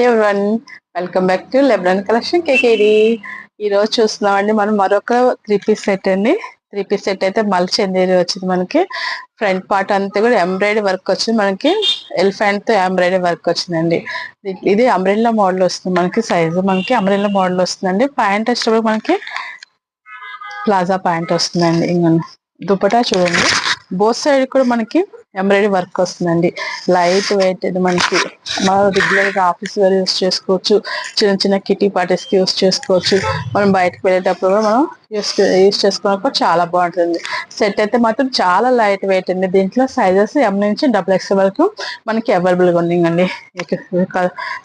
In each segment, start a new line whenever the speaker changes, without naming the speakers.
Everyone welcome back to Lebron collection KKD. ఈ రోజు చూస్తున్నామండి మనం మరొక 3 పీస్ సెట్ అండి. 3 పీస్ సెట్ అయితే మల్చెందేరి వచ్చింది. మనకి ఫ్రంట్ పార్ట్ అంతా కూడా ఎంబ్రాయిడరీ వర్క్ వచ్చింది. మనకి ఎలిఫెంట్ తో ఎంబ్రాయిడరీ వర్క్ వచ్చిందండి. ఇది అంబ్రెల్లా మోడల్ వస్తుంది. మనకి సైజు మనకి అంబ్రెల్లా మోడల్ వస్తుందండి. ప్యాంట్ వచ్చేటప్పుడు మనకి ప్లాజా ప్యాంట్ వస్తుందండి. ఇంకా దుపటా చూడండి, బోత్ సైడ్ కూడా మనకి ఎంబ్రాయిడరీ వర్క్ వస్తుందండి. లైట్ వెయిట్ ఇది మనకి రెగ్యులర్ గా ఆఫీస్ వేర్ యూస్ చేసుకోవచ్చు, చిన్న చిన్న కిటీ పార్టీస్ కి యూస్ చేసుకోవచ్చు. మనం బయటకు వెళ్ళేటప్పుడు కూడా మనం యూస్ చేసుకోవడానికి చాలా బాగుంటుంది. సెట్ అయితే మాత్రం చాలా లైట్ వెయిట్ అండి. దీంట్లో సైజెస్ ఎం నుంచి XXL వరకు మనకి అవైలబుల్ గా ఉన్నాయండి.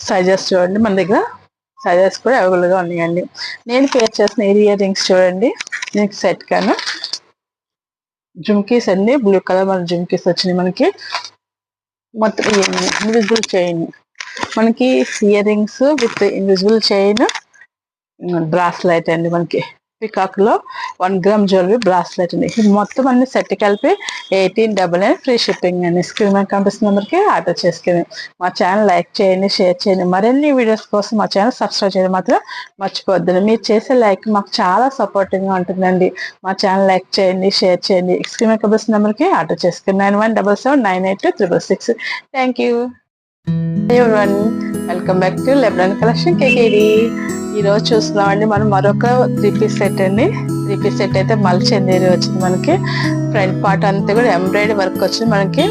సైజెస్ చూడండి, మన దగ్గర సైజెస్ కూడా అవైలబుల్ గా ఉన్నాయండి. నేను పేర్ చేసిన ఇయర్ రింగ్స్ చూడండి, దీనికి సెట్ కాను జుమ్కీస్ అండి. బ్లూ కలర్ మన జుమ్కీస్ వచ్చినాయి. మనకి మొత్తం ఇన్విజిబుల్ చైన్, మనకి ear rings with invisible chain, bracelet అండి. మనకి పికాక్ లో 1 గ్రామ్ జ్యువెలరీ బ్రాస్లెట్ అండి. మొత్తం అన్ని సెట్ కలిపి 1899 ఫ్రీ షిప్పింగ్ అండి. స్క్రీన్ మీద కనిపిస్తున్న నెంబర్కి ఆర్డర్ చేసుకుని మా ఛానల్ లైక్ చేయండి, షేర్ చేయండి. మరిన్ని వీడియోస్ కోసం మా ఛానల్ సబ్స్క్రైబ్ చేయడం మాత్రం మర్చిపోవద్దండి. మీరు చేసే లైక్ మాకు చాలా సపోర్టింగ్ గా ఉంటుందండి. మా ఛానల్ లైక్ చేయండి, షేర్ చేయండి. స్క్రీన్ మీద కనిపిస్తున్న నెంబర్కి ఆర్డర్ చేసుకుని 91779826. Thank you everyone. Welcome back to Lebron collection KKD. ఈ రోజు చూస్తున్నామండి మనం మరొక 3 పీస్ సెట్ అండి. 3 పీస్ సెట్ అయితే మల్చెందేరి వచ్చింది. మనకి ఫ్రంట్ పార్ట్ అంతా కూడా ఎంబ్రాయిడరీ వర్క్ వచ్చింది. మనకి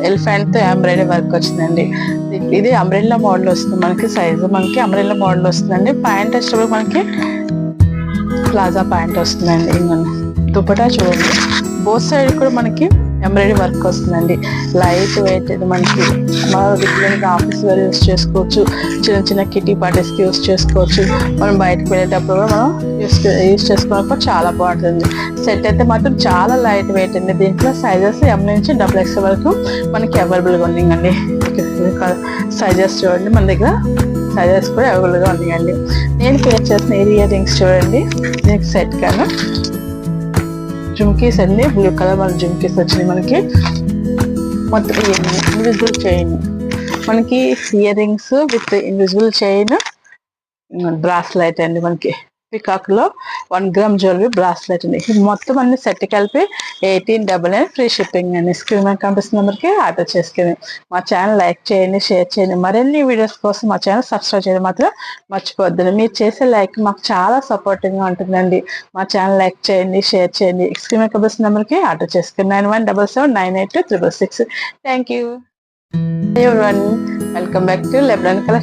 ఎలిఫెంట్ తో ఎంబ్రాయిడరీ వర్క్ వచ్చిందండి. ఇది అంబ్రెల్లా మోడల్ వస్తుంది. మనకి సైజు మనకి అంబ్రెల్లా మోడల్ వస్తుందండి. ప్యాంట్ వచ్చేటప్పుడు మనకి ప్లాజా ప్యాంట్ వస్తుందండి. ఇంకా దుపటా చూడండి, బోత్ సైడ్ కూడా మనకి ఎంబ్రాయిడరీ వర్క్ వస్తుందండి. లైట్ వెయిట్ ఇది మనకి రెగ్యులర్ గా ఆఫీస్ వేర్ యూస్ చేసుకోవచ్చు, చిన్న చిన్న కిటీ పార్టీస్ కి యూస్ చేసుకోవచ్చు. మనం బయటకు వెళ్ళేటప్పుడు కూడా మనం యూస్ చేసుకోవడానికి చాలా బాగుంటుంది. సెట్ అయితే మాత్రం చాలా లైట్ వెయిట్ అండి. దీంట్లో సైజెస్ ఎం నుంచి XXL వరకు మనకి అవైలబుల్ గా ఉన్నాయండి. సైజెస్ చూడండి, మన దగ్గర సైజెస్ కూడా అవైలబుల్ గా ఉన్నాయండి. నేను పేర్ చేసిన ఇయర్ రింగ్స్ చూడండి, దీనికి సెట్ కాను జుమ్కీస్ అండి. బ్లూ కలర్ మన జుమ్కీస్ వచ్చినాయి. మనకి మొత్తం ఇన్విజిబుల్ చైన్, మనకి ear rings with invisible chain, bracelet అండి. మనకి పికాక్ లో 1 గ్రామ్ జ్యువెలరీ బ్రాస్లెట్ అండి. మొత్తం అన్ని సెట్ కలిపి 1899 ఫ్రీ షిప్పింగ్ అండి. స్క్రీన్ మీద కనిపిస్తున్న నెంబర్కి ఆర్డర్ చేసుకుని మా ఛానల్ లైక్ చేయండి, షేర్ చేయండి. మరిన్ని వీడియోస్ కోసం మా ఛానల్ సబ్స్క్రైబ్ చేయడం మాత్రం మర్చిపోవద్దండి. మీరు చేసే లైక్ మాకు చాలా సపోర్టింగ్ గా ఉంటుందండి. మా ఛానల్ లైక్ చేయండి, షేర్ చేయండి. స్క్రీన్ మీద కనిపిస్తున్న నెంబర్కి ఆర్డర్ చేసుకుని 91779826. Thank you everyone. Welcome back to Lebron collection.